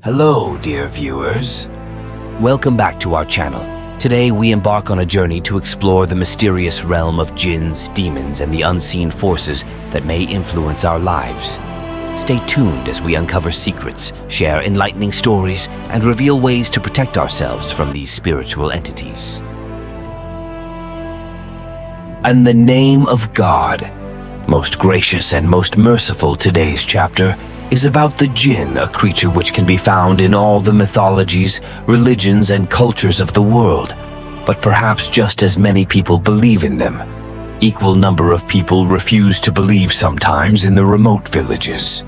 Hello, dear viewers. Welcome back to our channel. Today we embark on a journey to explore the mysterious realm of jinns, demons, and the unseen forces that may influence our lives. Stay tuned as we uncover secrets, share enlightening stories, and reveal ways to protect ourselves from these spiritual entities. In the name of God, most gracious and most merciful, today's chapter is about the jinn, a creature which can be found in all the mythologies, religions, and cultures of the world. But perhaps just as many people believe in them, equal number of people refuse to believe sometimes in the remote villages.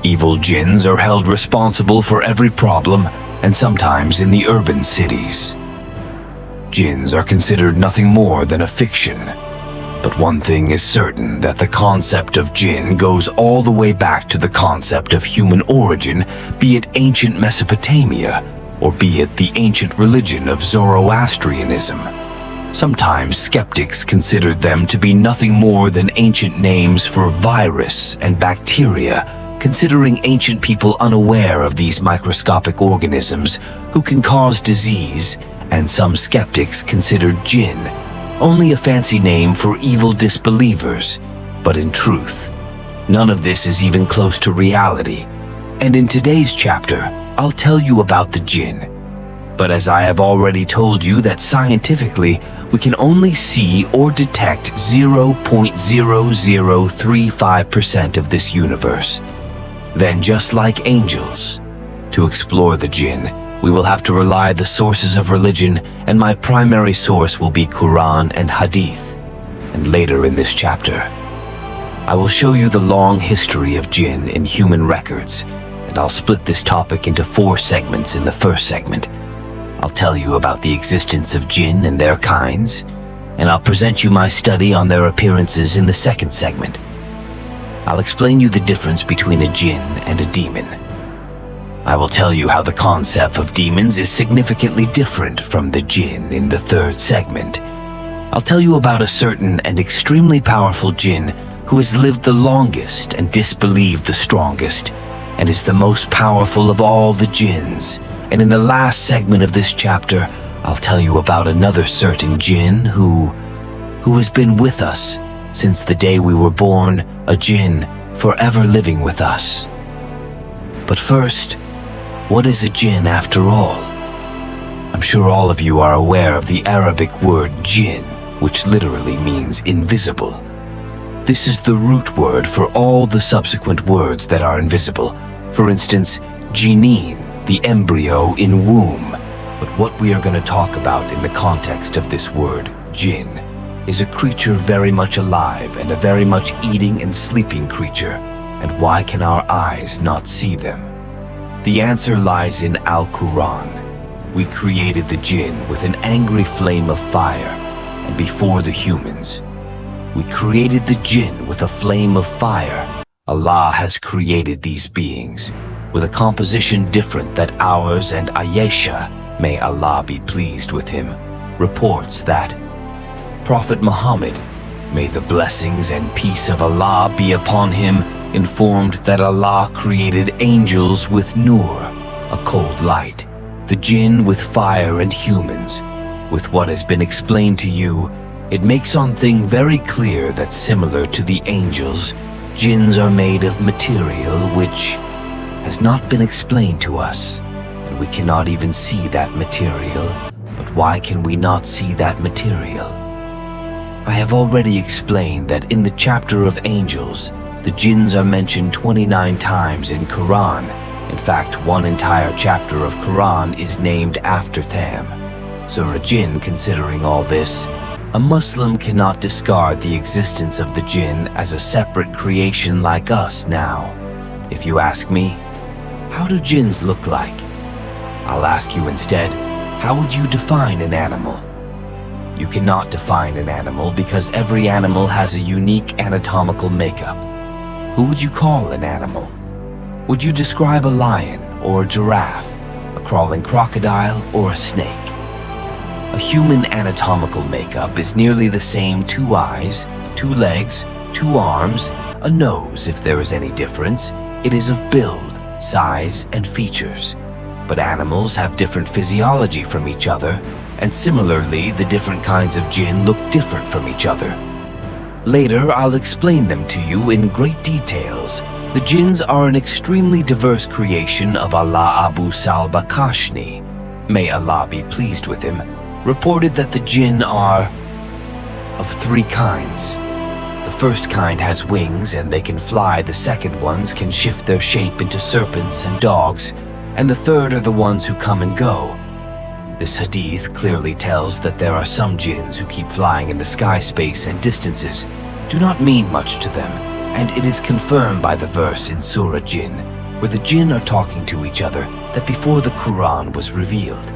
Evil jinns are held responsible for every problem, and sometimes in the urban cities. Jinns are considered nothing more than a fiction. But one thing is certain, that the concept of jinn goes all the way back to the concept of human origin, be it ancient Mesopotamia, or be it the ancient religion of Zoroastrianism. Sometimes skeptics considered them to be nothing more than ancient names for virus and bacteria, considering ancient people unaware of these microscopic organisms who can cause disease, and some skeptics considered jinn only a fancy name for evil disbelievers. But in truth, none of this is even close to reality. And in today's chapter, I'll tell you about the jinn. But as I have already told you that scientifically, we can only see or detect 0.0035% of this universe. Then just like angels, to explore the jinn, we will have to rely on the sources of religion, and my primary source will be Quran and Hadith. And later in this chapter, I will show you the long history of jinn in human records, and I'll split this topic into 4 segments. In the first segment, I'll tell you about the existence of jinn and their kinds, and I'll present you my study on their appearances in the second segment. I'll explain you the difference between a jinn and a demon. I will tell you how the concept of demons is significantly different from the jinn in the third segment. I'll tell you about a certain and extremely powerful jinn who has lived the longest and disbelieved the strongest, and is the most powerful of all the jinns. And in the last segment of this chapter, I'll tell you about another certain jinn who has been with us since the day we were born, a jinn forever living with us. But first, what is a jinn after all? I'm sure all of you are aware of the Arabic word jinn, which literally means invisible. This is the root word for all the subsequent words that are invisible. For instance, jinnin, the embryo in womb. But what we are going to talk about in the context of this word, jinn, is a creature very much alive and a very much eating and sleeping creature. And why can our eyes not see them? The answer lies in Al-Quran. We created the jinn with an angry flame of fire, and before the humans. We created the jinn with a flame of fire. Allah has created these beings with a composition different than ours, and Ayesha, may Allah be pleased with him, reports that Prophet Muhammad, may the blessings and peace of Allah be upon him, informed that Allah created angels with nur, a cold light, the jinn with fire, and humans with what has been explained to you. It makes one thing very clear, that similar to the angels, jinns are made of material which has not been explained to us, and we cannot even see that material. But why can we not see that material? I have already explained that in the chapter of angels, the jinns are mentioned 29 times in Quran. In fact, one entire chapter of Quran is named after them. So a jinn, considering all this, a Muslim cannot discard the existence of the jinn as a separate creation like us now. If you ask me, how do jinns look like? I'll ask you instead, how would you define an animal? You cannot define an animal because every animal has a unique anatomical makeup. Who would you call an animal? Would you describe a lion or a giraffe, a crawling crocodile or a snake? A human anatomical makeup is nearly the same: 2 eyes, 2 legs, 2 arms, a nose if there is any difference. It is of build, size, and features. But animals have different physiology from each other, and similarly, the different kinds of jinn look different from each other. Later, I'll explain them to you in great details. The jinns are an extremely diverse creation of Allah Abu Salba Kashni, may Allah be pleased with him, reported that the jinn are of 3 kinds. The first kind has wings and they can fly, the second ones can shift their shape into serpents and dogs, and the third are the ones who come and go. This hadith clearly tells that there are some jinns who keep flying in the sky space and distances do not mean much to them, and it is confirmed by the verse in Surah Jinn, where the jinn are talking to each other that before the Quran was revealed.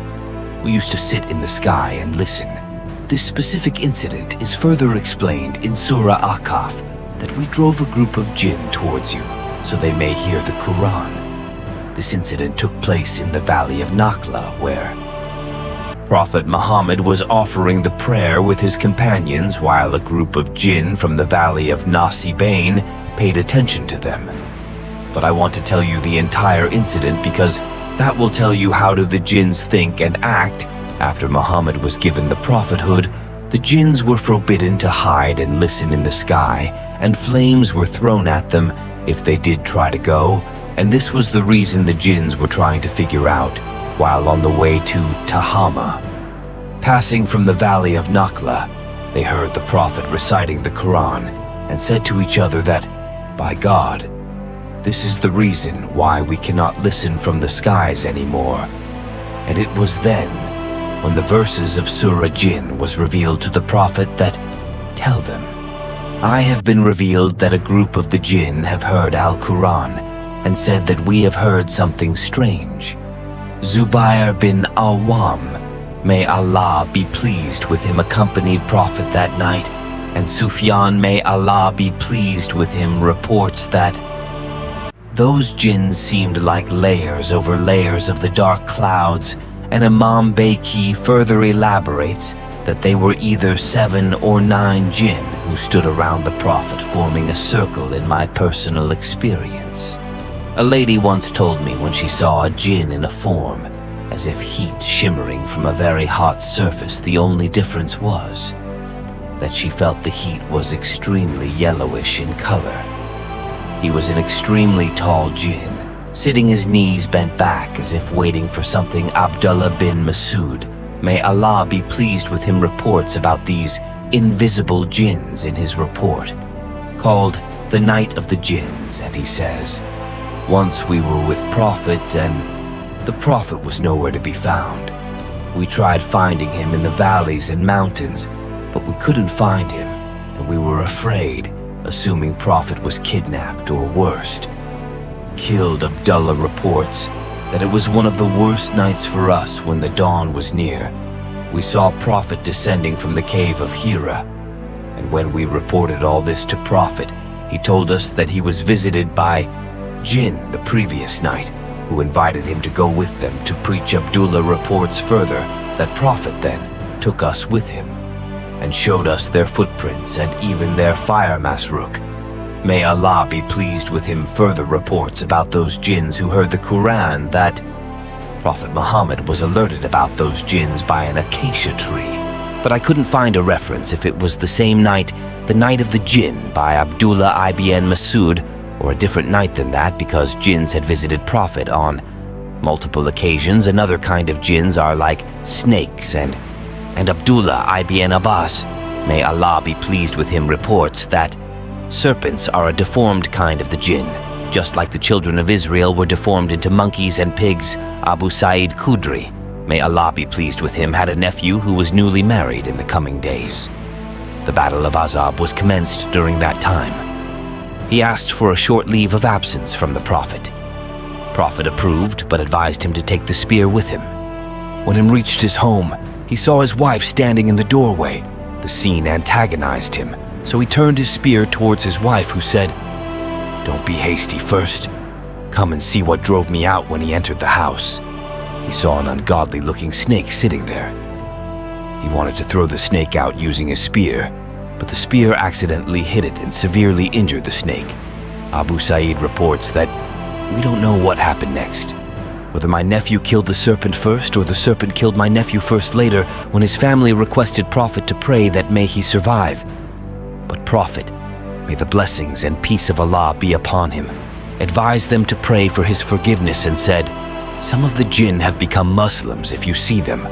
We used to sit in the sky and listen. This specific incident is further explained in Surah Ahqaf, that we drove a group of jinn towards you, so they may hear the Quran. This incident took place in the valley of Nakhla, where Prophet Muhammad was offering the prayer with his companions while a group of jinn from the valley of Nasibain paid attention to them. But I want to tell you the entire incident because that will tell you how do the jinns think and act. After Muhammad was given the prophethood, the jinns were forbidden to hide and listen in the sky, and flames were thrown at them if they did try to go, and this was the reason the jinns were trying to figure out while on the way to Tahama. Passing from the valley of Nakhla, they heard the prophet reciting the Quran and said to each other that, by God, this is the reason why we cannot listen from the skies anymore. And it was then, when the verses of Surah Jinn was revealed to the prophet that, tell them, I have been revealed that a group of the jinn have heard Al-Quran and said that we have heard something strange. Zubair bin Awam, may Allah be pleased with him, accompanied Prophet that night, and Sufyan, may Allah be pleased with him, reports that those jinns seemed like layers over layers of the dark clouds, and Imam Bayki further elaborates that they were either 7 or 9 jinn who stood around the Prophet, forming a circle in my personal experience. A lady once told me when she saw a jinn in a form, as if heat shimmering from a very hot surface, the only difference was that she felt the heat was extremely yellowish in color. He was an extremely tall jinn, sitting his knees bent back as if waiting for something. Abdullah bin Masud, may Allah be pleased with him, reports about these invisible jinns in his report, called The Night of the Jinns, and he says, once we were with Prophet and the Prophet was nowhere to be found. We tried finding him in the valleys and mountains, but we couldn't find him, and we were afraid, assuming Prophet was kidnapped or worst, killed. Abdullah reports that it was one of the worst nights for us when the dawn was near. We saw Prophet descending from the cave of Hira, and when we reported all this to Prophet, he told us that he was visited by jinn the previous night, who invited him to go with them to preach. Abdullah reports further that Prophet then took us with him and showed us their footprints and even their fire masruk. May Allah be pleased with him further reports about those jinns who heard the Quran that Prophet Muhammad was alerted about those jinns by an acacia tree, but I couldn't find a reference if it was the same night, the night of the jinn by Abdullah ibn Masud, or a different night than that because jinns had visited Prophet on multiple occasions. Another kind of jinns are like snakes, and Abdullah ibn Abbas, may Allah be pleased with him, reports that serpents are a deformed kind of the jinn, just like the children of Israel were deformed into monkeys and pigs. Abu Sa'id Khudri, may Allah be pleased with him, had a nephew who was newly married in the coming days. The Battle of Azab was commenced during that time. He asked for a short leave of absence from the Prophet. Prophet approved, but advised him to take the spear with him. When he reached his home, he saw his wife standing in the doorway. The scene antagonized him, so he turned his spear towards his wife, who said, "Don't be hasty first. Come and see what drove me out." When he entered the house, he saw an ungodly-looking snake sitting there. He wanted to throw the snake out using his spear, but the spear accidentally hit it and severely injured the snake. Abu Sa'id reports that We don't know what happened next. Whether my nephew killed the serpent first or the serpent killed my nephew first later when his family requested Prophet to pray that may he survive. But Prophet, may the blessings and peace of Allah be upon him, advised them to pray for his forgiveness and said, "Some of the jinn have become Muslims if you see them.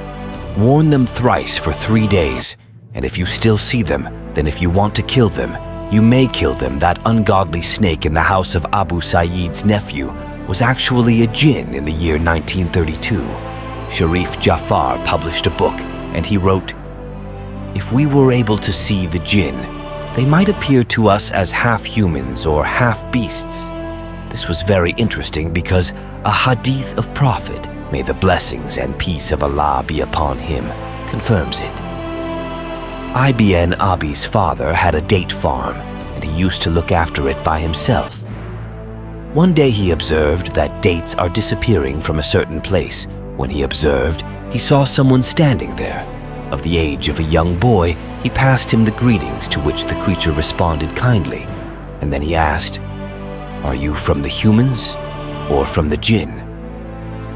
Warn them thrice for 3 days, and if you still see them, then if you want to kill them, you may kill them. That ungodly snake in the house of Abu Sa'id's nephew was actually a jinn in the year 1932. Sharif Jafar published a book, and he wrote, "If we were able to see the jinn, they might appear to us as half humans or half beasts." This was very interesting because a hadith of Prophet, may the blessings and peace of Allah be upon him, confirms it. Ibn Abi's father had a date farm, and he used to look after it by himself. One day he observed that dates are disappearing from a certain place. When he observed, he saw someone standing there. Of the age of a young boy, he passed him the greetings, to which the creature responded kindly, and then he asked, "Are you from the humans or from the jinn?"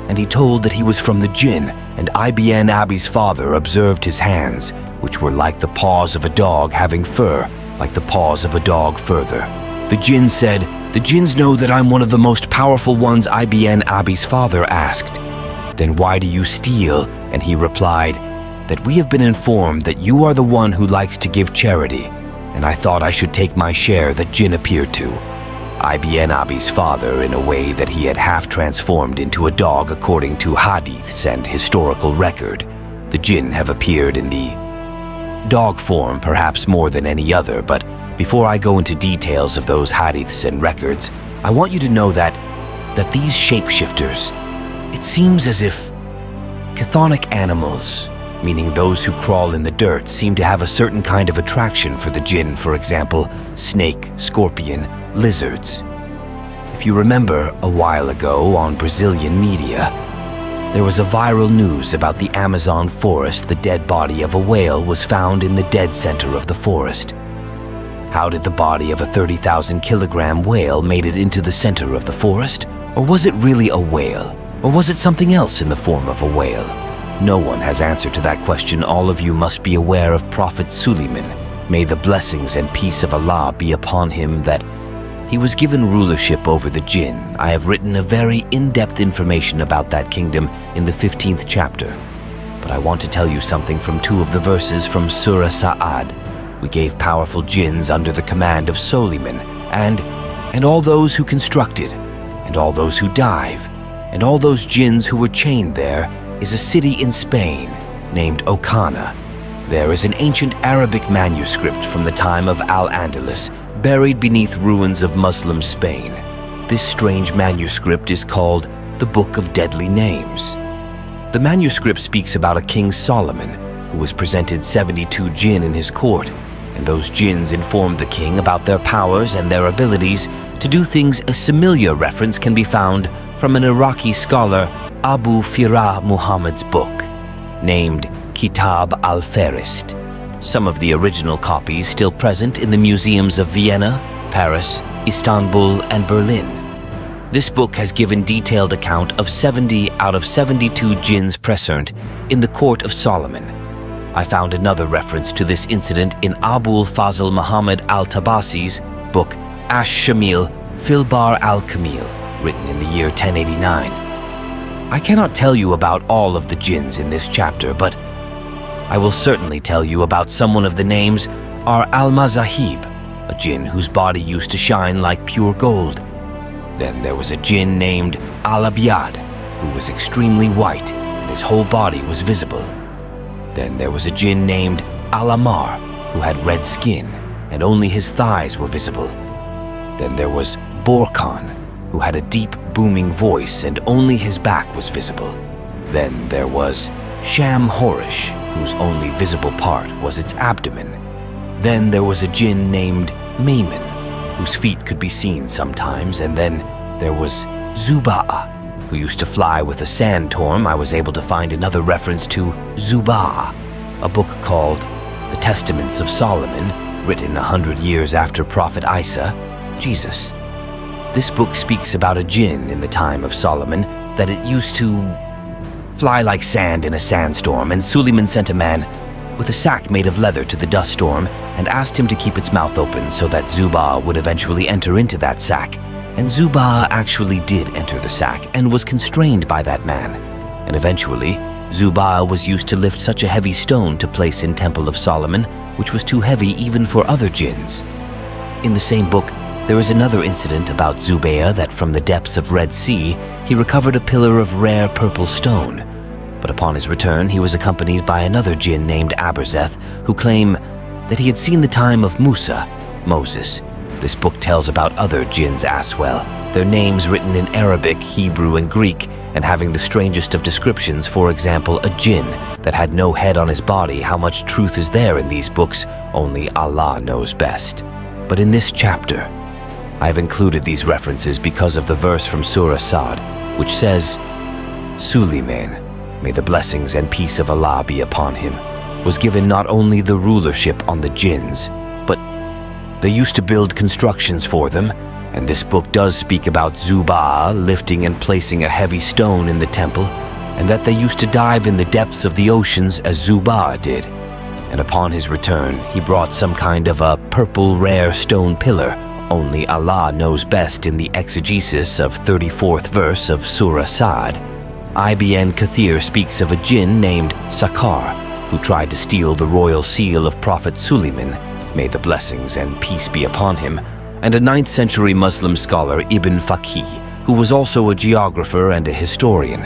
And he told that he was from the jinn, and Ibn Abi's father observed his hands, which were like the paws of a dog having fur, like the paws of a dog further. The jinn said, "The jinns know that I'm one of the most powerful ones." Ibn Abi's father asked, "Then why do you steal?" And he replied, "That we have been informed that you are the one who likes to give charity, and I thought I should take my share that jinn appeared to." Ibn Abi's father, in a way that he had half transformed into a dog according to hadiths and historical record. The jinn have appeared in the dog form perhaps more than any other, but before I go into details of those hadiths and records, I want you to know that these shapeshifters, it seems as if chthonic animals, meaning those who crawl in the dirt, seem to have a certain kind of attraction for the jinn. For example, snake, scorpion, lizards. If you remember, a while ago on Brazilian media, there was a viral news about the Amazon forest. The dead body of a whale was found in the dead center of the forest. How did the body of a 30,000 kilogram whale made it into the center of the forest? Or was it really a whale? Or was it something else in the form of a whale? No one has answer to that question. All of you must be aware of Prophet Suleiman. May the blessings and peace of Allah be upon him, that he was given rulership over the jinn. I have written a very in-depth information about that kingdom in the 15th chapter. But I want to tell you something from 2 of the verses from Surah Sa'ad. We gave powerful jinns under the command of Suleiman, and all those who constructed, and all those who dive, and all those jinns who were chained there, is a city in Spain named Okana. There is an ancient Arabic manuscript from the time of Al-Andalus, buried beneath ruins of Muslim Spain. This strange manuscript is called the Book of Deadly Names. The manuscript speaks about a King Solomon, who was presented 72 jinn in his court, and those jinns informed the king about their powers and their abilities to do things. A similar reference can be found from an Iraqi scholar, Abu Firah Muhammad's book, named Kitab al-Farist. Some of the original copies still present in the museums of Vienna, Paris, Istanbul, and Berlin. This book has given detailed account of 70 out of 72 jinns present in the court of Solomon. I found another reference to this incident in Abul Fazl Muhammad al-Tabasi's book Ash-Shamil Filbar al-Kamil, written in the year 1089. I cannot tell you about all of the jinns in this chapter, but I will certainly tell you about someone of the names are Al-Mazahib, a jinn whose body used to shine like pure gold. Then there was a jinn named Al-Abyad, who was extremely white, and his whole body was visible. Then there was a jinn named Al-Amar, who had red skin, and only his thighs were visible. Then there was Borkan, who had a deep, booming voice, and only his back was visible. Then there was Sham Horish, whose only visible part was its abdomen. Then there was a jinn named Maymun, whose feet could be seen sometimes, and then there was Zuba'a, who used to fly with a sand torm. I was able to find another reference to Zuba'a, a book called The Testaments of Solomon, written 100 years after Prophet Isa, Jesus. This book speaks about a jinn in the time of Solomon, that it used to fly like sand in a sandstorm, and Suleiman sent a man with a sack made of leather to the dust storm and asked him to keep its mouth open so that Zuba would eventually enter into that sack. And Zuba actually did enter the sack and was constrained by that man. And eventually, Zuba was used to lift such a heavy stone to place in Temple of Solomon, which was too heavy even for other jinns. In the same book, there is another incident about Zubayah that from the depths of Red Sea, he recovered a pillar of rare purple stone. But upon his return, he was accompanied by another jinn named Aberzeth, who claimed that he had seen the time of Musa, Moses. This book tells about other jinns as well, their names written in Arabic, Hebrew, and Greek, and having the strangest of descriptions. For example, a jinn that had no head on his body. How much truth is there in these books? Only Allah knows best. But in this chapter, I have included these references because of the verse from Surah Sad, which says, Suleiman, may the blessings and peace of Allah be upon him, was given not only the rulership on the jinns, but they used to build constructions for them, and this book does speak about Zuba lifting and placing a heavy stone in the temple, and that they used to dive in the depths of the oceans as Zuba did. And upon his return, he brought some kind of a purple rare stone pillar. Only Allah knows best in the exegesis of 34th verse of Surah Sad. Ibn Kathir speaks of a jinn named Sakar, who tried to steal the royal seal of Prophet Suleiman, may the blessings and peace be upon him, and a 9th century Muslim scholar, Ibn Faqih, who was also a geographer and a historian.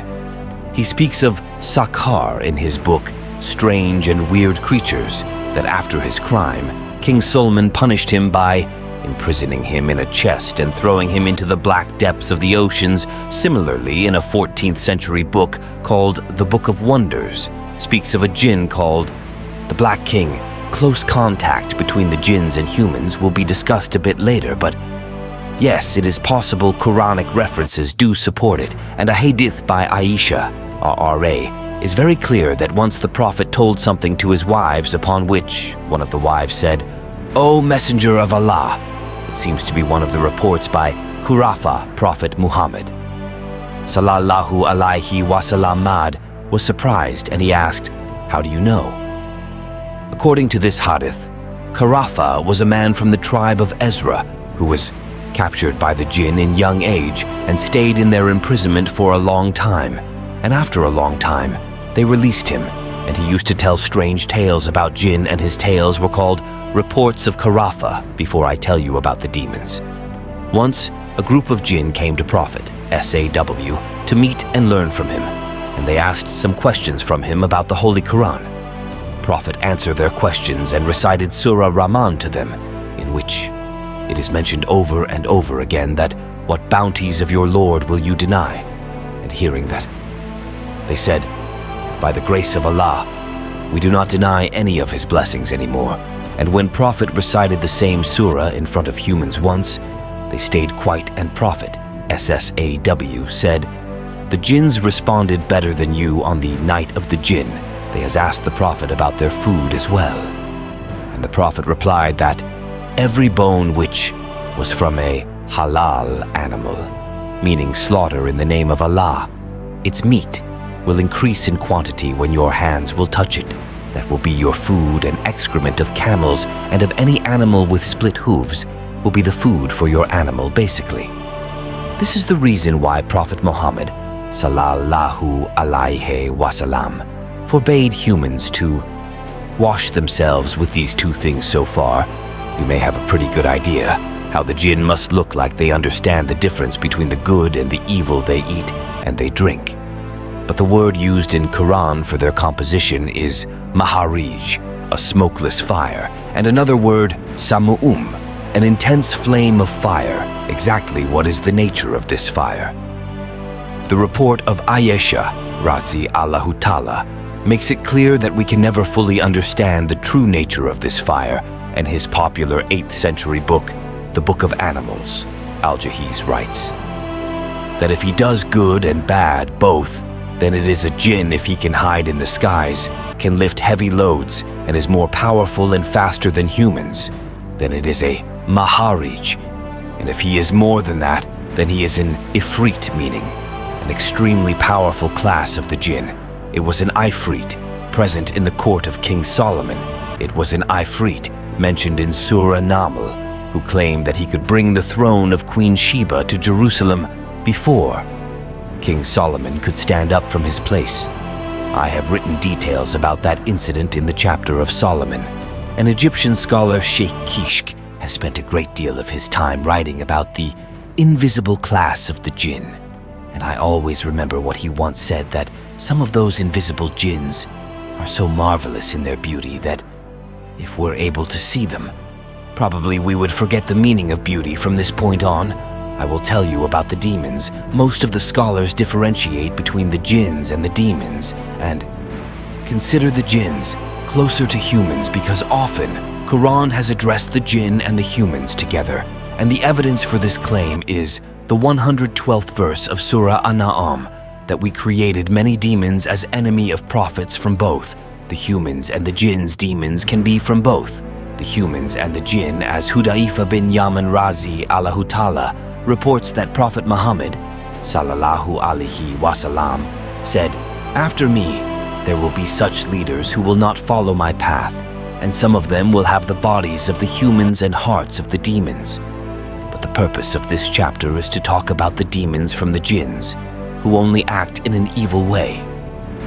He speaks of Sakar in his book, Strange and Weird Creatures, that after his crime, King Solomon punished him by imprisoning him in a chest and throwing him into the black depths of the oceans. Similarly, in a 14th century book called The Book of Wonders, speaks of a jinn called the Black King. Close contact between the jinns and humans will be discussed a bit later, but yes, it is possible Quranic references do support it, and a hadith by Aisha, R.A., is very clear that once the Prophet told something to his wives, upon which one of the wives said, O Messenger of Allah. It seems to be one of the reports by Khurafa, Prophet Muhammad. Sallallahu alaihi wasallam was surprised, and he asked, How do you know? According to this hadith, Khurafa was a man from the tribe of Ezra who was captured by the jinn in young age and stayed in their imprisonment for a long time. And after a long time, they released him, and he used to tell strange tales about jinn, and his tales were called Reports of Khurafa. Before I tell you about the demons. Once, a group of jinn came to Prophet, SAW, to meet and learn from him, and they asked some questions from him about the Holy Quran. Prophet answered their questions and recited Surah Rahman to them, in which it is mentioned over and over again that, What bounties of your Lord will you deny? And hearing that, they said, By the grace of Allah, we do not deny any of his blessings anymore. And when Prophet recited the same surah in front of humans once, they stayed quiet, and Prophet, SAW, said, The jinns responded better than you on the night of the jinn. They has asked the Prophet about their food as well. And the Prophet replied that every bone which was from a halal animal, meaning slaughter in the name of Allah, its meat will increase in quantity when your hands will touch it. That will be your food, and excrement of camels and of any animal with split hooves will be the food for your animal, basically. This is the reason why Prophet Muhammad, sallallahu alaihi wasallam, forbade humans to wash themselves with these two things. So far, you may have a pretty good idea how the jinn must look like they understand the difference between the good and the evil they eat and they drink. But the word used in Quran for their composition is maharij, a smokeless fire, and another word, samu'um, an intense flame of fire. Exactly what is the nature of this fire? The report of Ayesha, Razi Allahu Ta'ala, makes it clear that we can never fully understand the true nature of this fire, and his popular 8th century book, The Book of Animals, Al-Jahiz writes, that if he does good and bad both, then it is a jinn if he can hide in the skies, can lift heavy loads, and is more powerful and faster than humans. Then it is a maharij, and if he is more than that, Then he is an Ifrit, meaning an extremely powerful class of the jinn. It was an Ifrit present in the court of King Solomon. It was an Ifrit mentioned in Surah Naml, who claimed that he could bring the throne of Queen Sheba to Jerusalem before King Solomon could stand up from his place. I have written details about that incident in the chapter of Solomon. An Egyptian scholar, Sheikh Kishk, has spent a great deal of his time writing about the invisible class of the jinn. And I always remember what he once said, that some of those invisible jinns are so marvelous in their beauty that if we're able to see them, probably we would forget the meaning of beauty from this point on. I will tell you about the demons. Most of the scholars differentiate between the jinns and the demons, and consider the jinns closer to humans because often Quran has addressed the jinn and the humans together, and the evidence for this claim is the 112th verse of Surah An-Na'am, that we created many demons as enemy of prophets from both. The humans and the jinns demons can be from both. The humans and the jinn, as Hudayfa bin Yaman Razi Allahu Ta'ala reports that Prophet Muhammad sallallahu alaihi wasallam said, "After me, there will be such leaders who will not follow my path, and some of them will have the bodies of the humans and hearts of the demons." But the purpose of this chapter is to talk about the demons from the jinns, who only act in an evil way.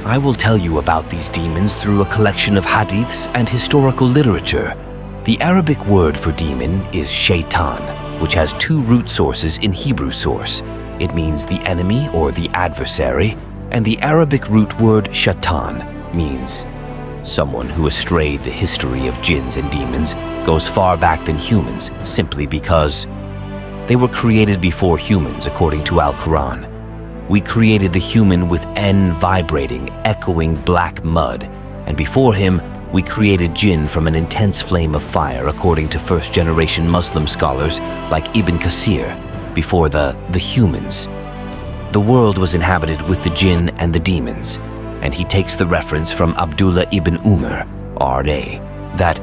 I will tell you about these demons through a collection of hadiths and historical literature. The Arabic word for demon is shaitan, which has two root sources in Hebrew source. It means the enemy or the adversary, and the Arabic root word shaitan means someone who has strayed. The history of jinns and demons goes far back than humans, simply because they were created before humans, according to Al-Quran. We created the human with N vibrating, echoing black mud, and before him, we created jinn from an intense flame of fire, according to first-generation Muslim scholars like Ibn Kasir, before the humans. The world was inhabited with the jinn and the demons, and he takes the reference from Abdullah ibn Umar, R.A., that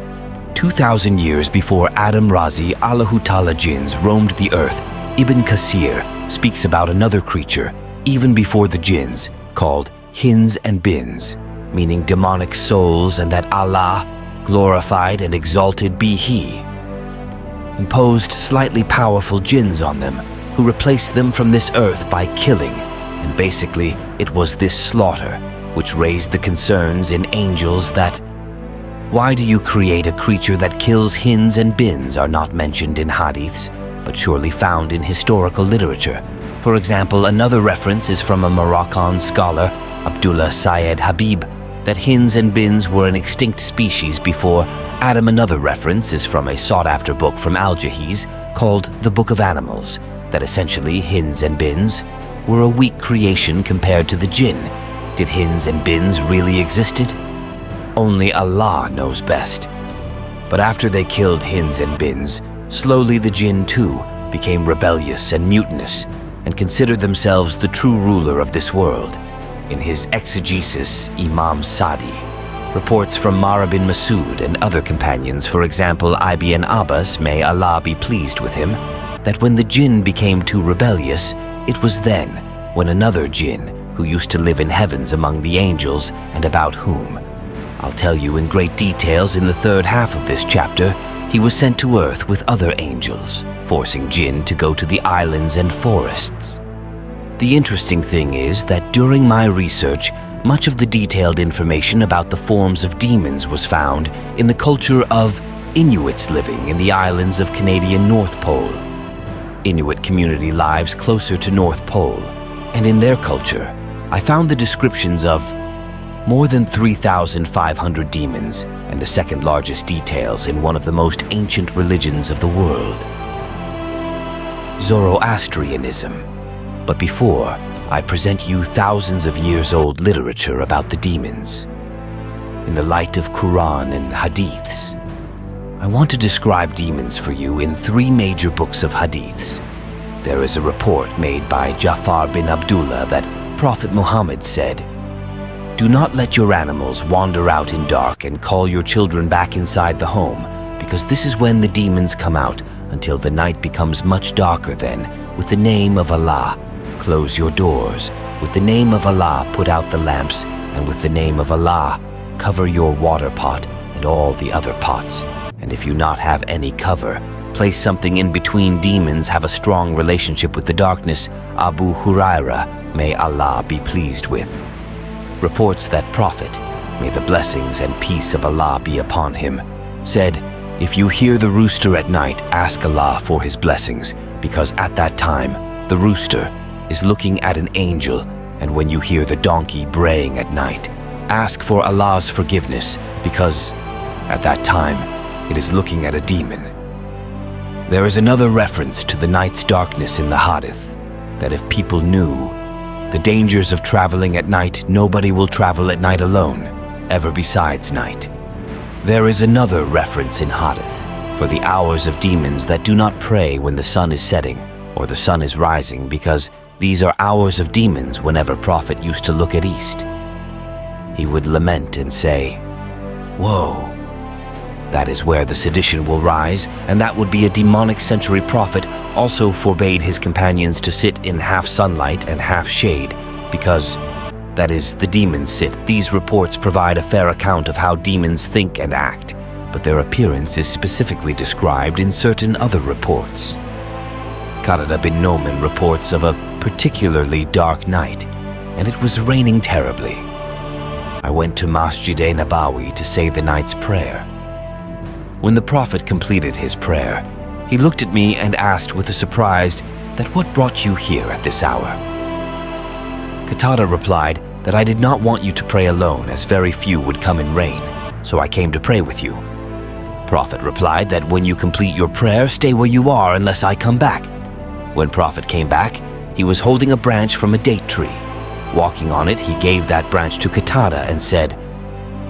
2,000 years before Adam Razi Allahu Ta'ala jinns roamed the earth. Ibn Kasir speaks about another creature, even before the jinns, called Jinns and Bins, meaning demonic souls, and that Allah, glorified and exalted be He, imposed slightly powerful jinns on them, who replaced them from this earth by killing, and basically it was this slaughter which raised the concerns in angels that why do you create a creature that kills Jinns and Bins are not mentioned in hadiths, but surely found in historical literature. For example, another reference is from a Moroccan scholar, Abdullah Syed Habib, that Jinns and Bins were an extinct species before Adam. Another reference is from a sought-after book from Al-Jahiz called The Book of Animals, that essentially Jinns and Bins were a weak creation compared to the jinn. Did Jinns and Bins really existed? Only Allah knows best. But after they killed Jinns and Bins, slowly the jinn too became rebellious and mutinous and considered themselves the true ruler of this world. In his exegesis, Imam Sadi reports from Mara bin Masud and other companions, for example Ibn Abbas, may Allah be pleased with him, that when the jinn became too rebellious, it was then when another jinn, who used to live in heavens among the angels and about whom I'll tell you in great details in the third half of this chapter, he was sent to earth with other angels, forcing jinn to go to the islands and forests. The interesting thing is that during my research, much of the detailed information about the forms of demons was found in the culture of Inuits living in the islands of Canadian North Pole. Inuit community lives closer to North Pole, and in their culture, I found the descriptions of more than 3,500 demons, and the second largest details in one of the most ancient religions of the world, Zoroastrianism. But before, I present you thousands of years old literature about the demons. In the light of Quran and Hadiths, I want to describe demons for you in 3 major books of Hadiths. There is a report made by Jafar bin Abdullah that Prophet Muhammad said, "Do not let your animals wander out in dark and call your children back inside the home, because this is when the demons come out until the night becomes much darker. Then, with the name of Allah, close your doors. With the name of Allah, put out the lamps, and with the name of Allah, cover your water pot and all the other pots. And if you not have any cover, place something in between demons, have a strong relationship with the darkness. Abu Huraira, may Allah be pleased with, reports that Prophet, may the blessings and peace of Allah be upon him, said, "If you hear the rooster at night, ask Allah for his blessings, because at that time the rooster is looking at an angel, and when you hear the donkey braying at night, ask for Allah's forgiveness, because at that time it is looking at a demon." There is another reference to the night's darkness in the Hadith, that if people knew the dangers of traveling at night, nobody will travel at night alone, ever besides night. There is another reference in Hadith for the hours of demons that do not pray when the sun is setting or the sun is rising, because these are hours of demons. Whenever Prophet used to look at east, he would lament and say, "Woe, that is where the sedition will rise," and that would be a demonic century. Prophet also forbade his companions to sit in half sunlight and half shade, because that is, the demons sit. These reports provide a fair account of how demons think and act, but their appearance is specifically described in certain other reports. Qatada bin Noman reports of a particularly dark night, and it was raining terribly. I went to Masjid-e-Nabawi to say the night's prayer. When the Prophet completed his prayer, he looked at me and asked with a surprise that what brought you here at this hour? Qatada replied that I did not want you to pray alone, as very few would come in rain, so I came to pray with you. Prophet replied that when you complete your prayer, stay where you are unless I come back. When Prophet came back, he was holding a branch from a date tree. Walking on it, he gave that branch to Qatada and said,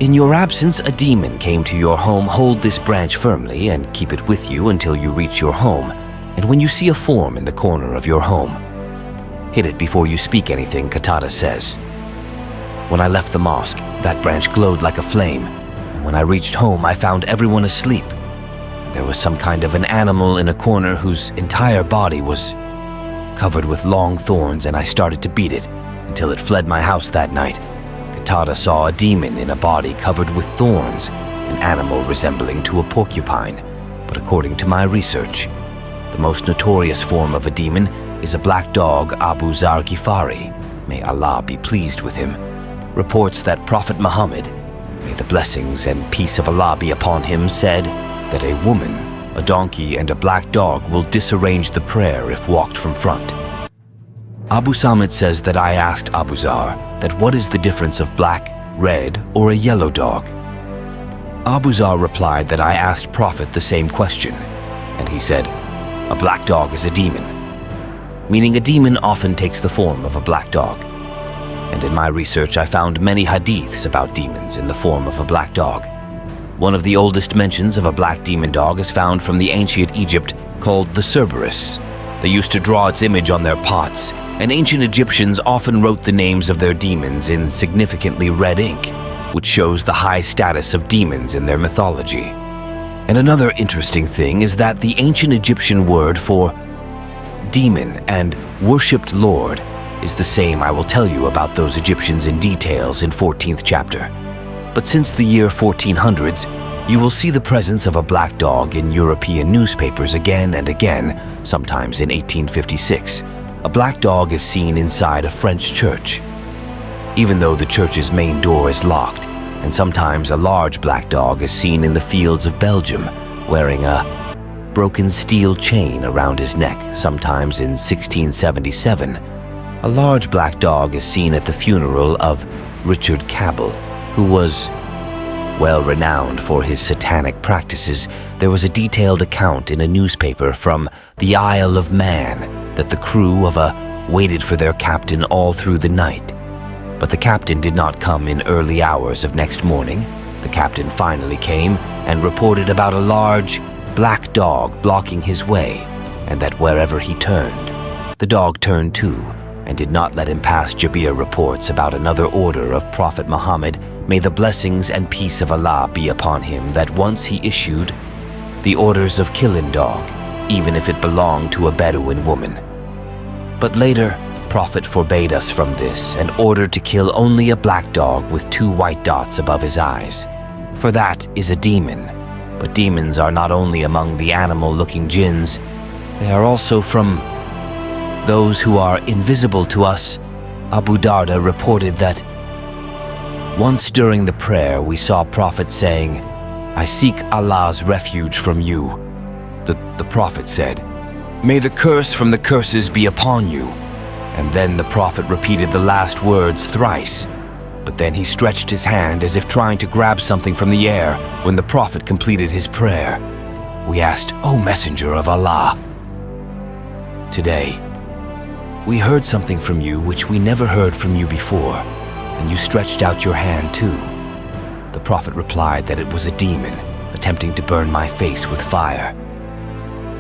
"In your absence, a demon came to your home. Hold this branch firmly and keep it with you until you reach your home. And when you see a form in the corner of your home, hit it before you speak anything," Qatada says. When I left the mosque, that branch glowed like a flame. And when I reached home, I found everyone asleep. There was some kind of an animal in a corner whose entire body was covered with long thorns, and I started to beat it until it fled my house that night. Qatada saw a demon in a body covered with thorns, an animal resembling to a porcupine. But according to my research, the most notorious form of a demon is a black dog. Abu Zar Ghifari, may Allah be pleased with him, reports that Prophet Muhammad, may the blessings and peace of Allah be upon him, said that a woman, a donkey, and a black dog will disarrange the prayer if walked from front. Abu Samit says that I asked Abu Zar that what is the difference of black, red, or a yellow dog? Abu Zar replied that I asked Prophet the same question, and he said, "A black dog is a demon," meaning a demon often takes the form of a black dog. And in my research, I found many hadiths about demons in the form of a black dog. One of the oldest mentions of a black demon dog is found from the ancient Egypt, called the Cerberus. They used to draw its image on their pots, and ancient Egyptians often wrote the names of their demons in significantly red ink, which shows the high status of demons in their mythology. And another interesting thing is that the ancient Egyptian word for demon and worshipped lord is the same. I will tell you about those Egyptians in details in 14th chapter. But since the year 1400s, you will see the presence of a black dog in European newspapers again and again. Sometimes in 1856, a black dog is seen inside a French church, even though the church's main door is locked. And sometimes a large black dog is seen in the fields of Belgium, wearing a broken steel chain around his neck. Sometimes in 1677, a large black dog is seen at the funeral of Richard Cabell, who was well renowned for his satanic practices. There was a detailed account in a newspaper from the Isle of Man that the crew of a waited for their captain all through the night. But the captain did not come in early hours of next morning. The captain finally came and reported about a large black dog blocking his way, and that wherever he turned, the dog turned too, and did not let him pass. Jabir reports about another order of Prophet Muhammad, may the blessings and peace of Allah be upon him, that once he issued the orders of killing dog, even if it belonged to a Bedouin woman. But later, Prophet forbade us from this and ordered to kill only a black dog with 2 white dots above his eyes. For that is a demon. But demons are not only among the animal-looking jinns, they are also from those who are invisible to us. Abu Darda reported that once during the prayer we saw Prophet saying, "I seek Allah's refuge from you." The Prophet said, "May the curse from the curses be upon you." And then the Prophet repeated the last words thrice. But then he stretched his hand as if trying to grab something from the air when the Prophet completed his prayer. We asked, "O Messenger of Allah, today, we heard something from you which we never heard from you before, and you stretched out your hand too." The Prophet replied that it was a demon attempting to burn my face with fire.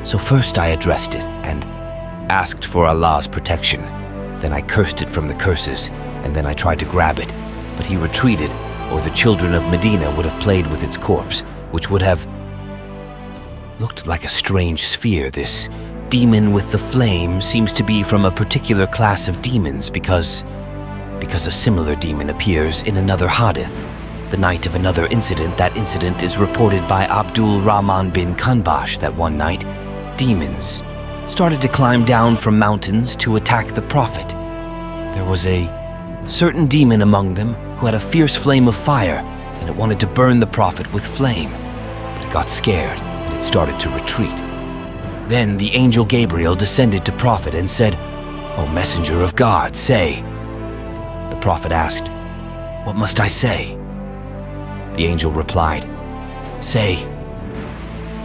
So first I addressed it and asked for Allah's protection. Then I cursed it from the curses, and then I tried to grab it, but he retreated, or the children of Medina would have played with its corpse, which would have looked like a strange sphere. This demon with the flame seems to be from a particular class of demons because a similar demon appears in another hadith. The night of another incident, that incident is reported by Abdul Rahman bin Kanbash that one night, demons started to climb down from mountains to attack the Prophet. There was a certain demon among them who had a fierce flame of fire, and it wanted to burn the Prophet with flame, but it got scared and it started to retreat. Then the angel Gabriel descended to Prophet and said, "O Messenger of God, say." The Prophet asked, "What must I say?" The angel replied, "Say,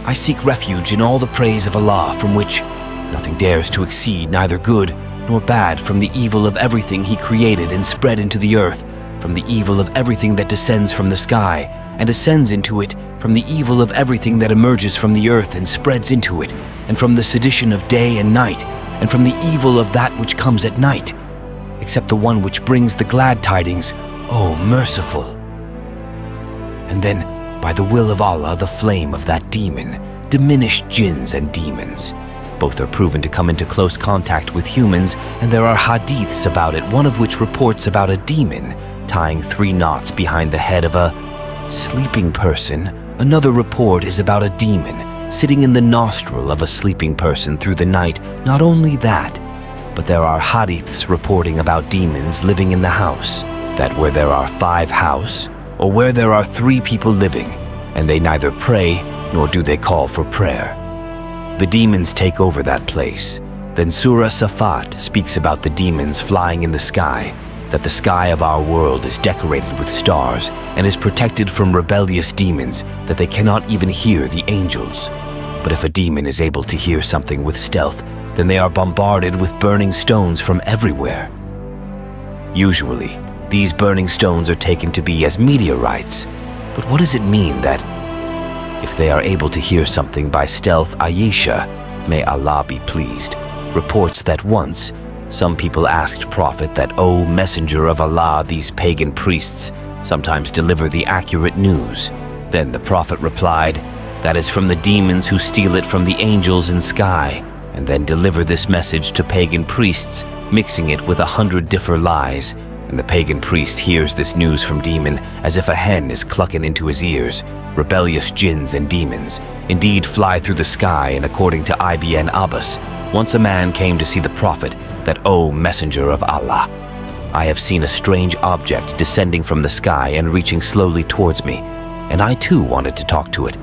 I seek refuge in all the praise of Allah, from which nothing dares to exceed, neither good nor bad, from the evil of everything He created and spread into the earth, from the evil of everything that descends from the sky and ascends into it, from the evil of everything that emerges from the earth and spreads into it, and from the sedition of day and night, and from the evil of that which comes at night, except the one which brings the glad tidings, O merciful." And then, by the will of Allah, the flame of that demon diminished jinns and demons. Both are proven to come into close contact with humans, and there are hadiths about it, one of which reports about a demon tying 3 knots behind the head of a sleeping person. Another report is about a demon sitting in the nostril of a sleeping person through the night. Not only that, but there are hadiths reporting about demons living in the house, that where there are 5 houses, or where there are 3 people living, and they neither pray nor do they call for prayer, the demons take over that place. Then Surah Safat speaks about the demons flying in the sky, that the sky of our world is decorated with stars and is protected from rebellious demons, that they cannot even hear the angels. But if a demon is able to hear something with stealth, then they are bombarded with burning stones from everywhere. Usually, these burning stones are taken to be as meteorites. But what does it mean that if they are able to hear something by stealth? Ayesha, may Allah be pleased, reports that once some people asked Prophet that, "O Messenger of Allah, these pagan priests sometimes deliver the accurate news." Then the Prophet replied, "That is from the demons who steal it from the angels in sky, and then deliver this message to pagan priests, mixing it with 100 different lies. And the pagan priest hears this news from demon as if a hen is clucking into his ears. Rebellious jinns and demons indeed fly through the sky, and according to Ibn Abbas, once a man came to see the Prophet that, "O Messenger of Allah, I have seen a strange object descending from the sky and reaching slowly towards me, and I too wanted to talk to it.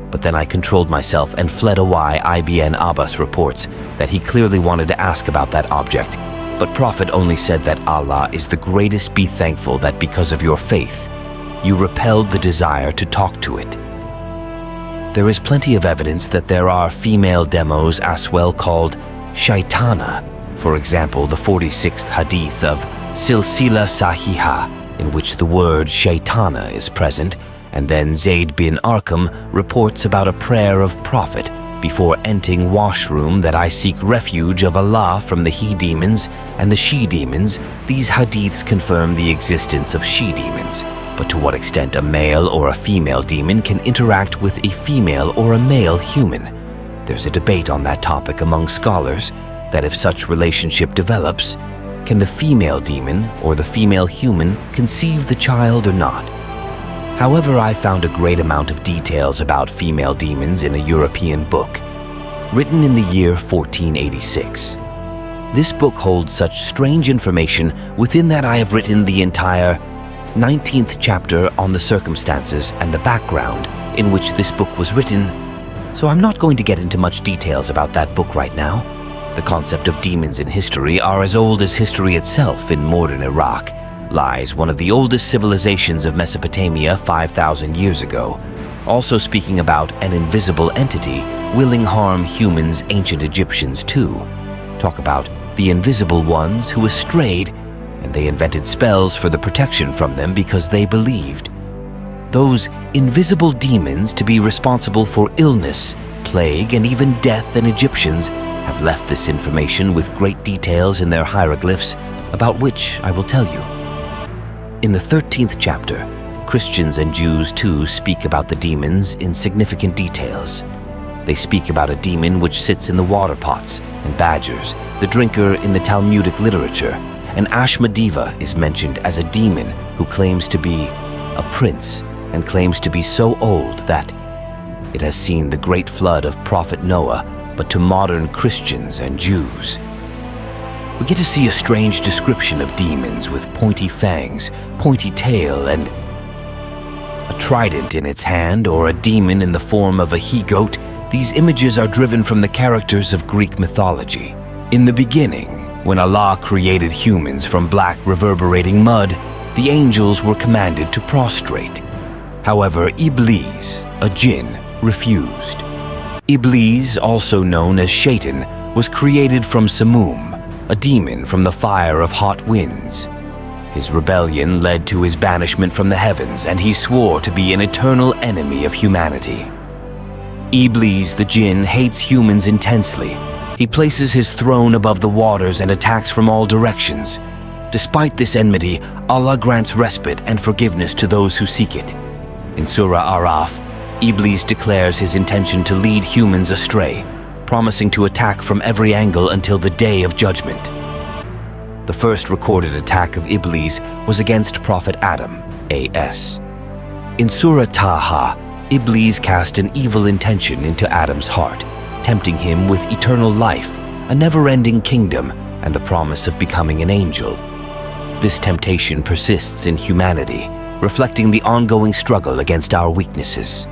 But then I controlled myself and fled away." Ibn Abbas reports that he clearly wanted to ask about that object, but Prophet only said that Allah is the greatest. Be thankful that because of your faith, you repelled the desire to talk to it. There is plenty of evidence that there are female demos as well called shaitana. For example, the 46th hadith of Silsila Sahiha, in which the word shaitana is present, and then Zayd bin Arqam reports about a prayer of Prophet before entering washroom that, "I seek refuge of Allah from the he-demons and the she-demons." These hadiths confirm the existence of she-demons, but to what extent a male or a female demon can interact with a female or a male human, There's a debate on that topic among scholars that if such relationship develops, can the female demon or the female human conceive the child or not? However, I found a great amount of details about female demons in a European book, written in the year 1486. This book holds such strange information within that I have written the entire 19th chapter on the circumstances and the background in which this book was written, so I'm not going to get into much details about that book right now. The concept of demons in history are as old as history itself. In modern Iraq lies one of the oldest civilizations of Mesopotamia 5,000 years ago, also speaking about an invisible entity willing harm humans. Ancient Egyptians too talk about the invisible ones who strayed, and they invented spells for the protection from them because they believed those invisible demons to be responsible for illness, plague, and even death. And Egyptians have left this information with great details in their hieroglyphs, about which I will tell you. In the 13th chapter, Christians and Jews too speak about the demons in significant details. They speak about a demon which sits in the water pots and badgers the drinker in the Talmudic literature, and Ashmedeva is mentioned as a demon who claims to be a prince and claims to be so old that it has seen the great flood of Prophet Noah, but to modern Christians and Jews. We get to see a strange description of demons with pointy fangs, pointy tail, and a trident in its hand, or a demon in the form of a he-goat. These images are driven from the characters of Greek mythology. In the beginning, when Allah created humans from black reverberating mud, the angels were commanded to prostrate. However, Iblis, a jinn, refused. Iblis, also known as Shaitan, was created from Samum, a demon from the fire of hot winds. His rebellion led to his banishment from the heavens, and he swore to be an eternal enemy of humanity. Iblis the jinn hates humans intensely. He places his throne above the waters and attacks from all directions. Despite this enmity, Allah grants respite and forgiveness to those who seek it. In Surah Araf, Iblis declares his intention to lead humans astray, promising to attack from every angle until the day of judgment. The first recorded attack of Iblis was against Prophet Adam, A.S. In Surah Taha, Iblis cast an evil intention into Adam's heart, tempting him with eternal life, a never-ending kingdom, and the promise of becoming an angel. This temptation persists in humanity, reflecting the ongoing struggle against our weaknesses.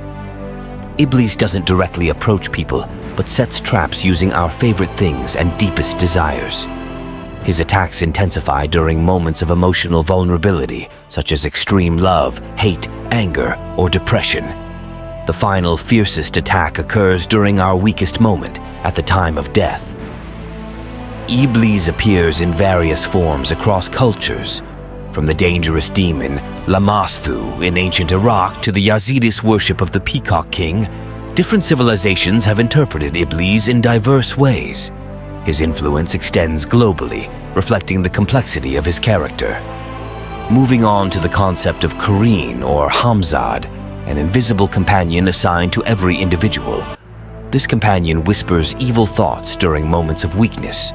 Iblis doesn't directly approach people, but sets traps using our favorite things and deepest desires. His attacks intensify during moments of emotional vulnerability, such as extreme love, hate, anger, or depression. The final, fiercest attack occurs during our weakest moment, at the time of death. Iblis appears in various forms across cultures, from the dangerous demon Lamasthu in ancient Iraq to the Yazidis' worship of the Peacock King. Different civilizations have interpreted Iblis in diverse ways. His influence extends globally, reflecting the complexity of his character. Moving on to the concept of Qareen or Hamzad, an invisible companion assigned to every individual. This companion whispers evil thoughts during moments of weakness.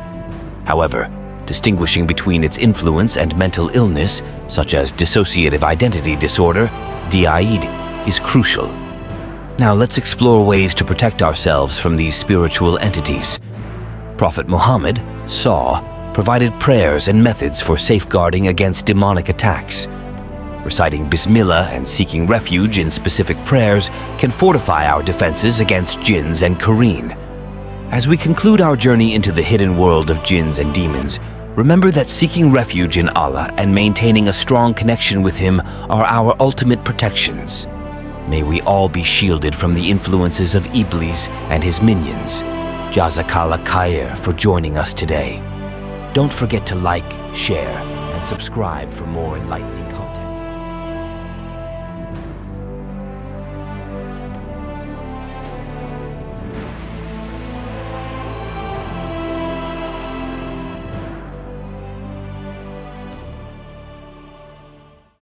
However, distinguishing between its influence and mental illness, such as dissociative identity disorder, DID, is crucial. Now let's explore ways to protect ourselves from these spiritual entities. Prophet Muhammad, SAW, provided prayers and methods for safeguarding against demonic attacks. Reciting Bismillah and seeking refuge in specific prayers can fortify our defenses against jinns and Qareen. As we conclude our journey into the hidden world of jinns and demons, remember that seeking refuge in Allah and maintaining a strong connection with Him are our ultimate protections. May we all be shielded from the influences of Iblis and his minions. Jazakallah khair for joining us today. Don't forget to like, share, and subscribe for more enlightening content.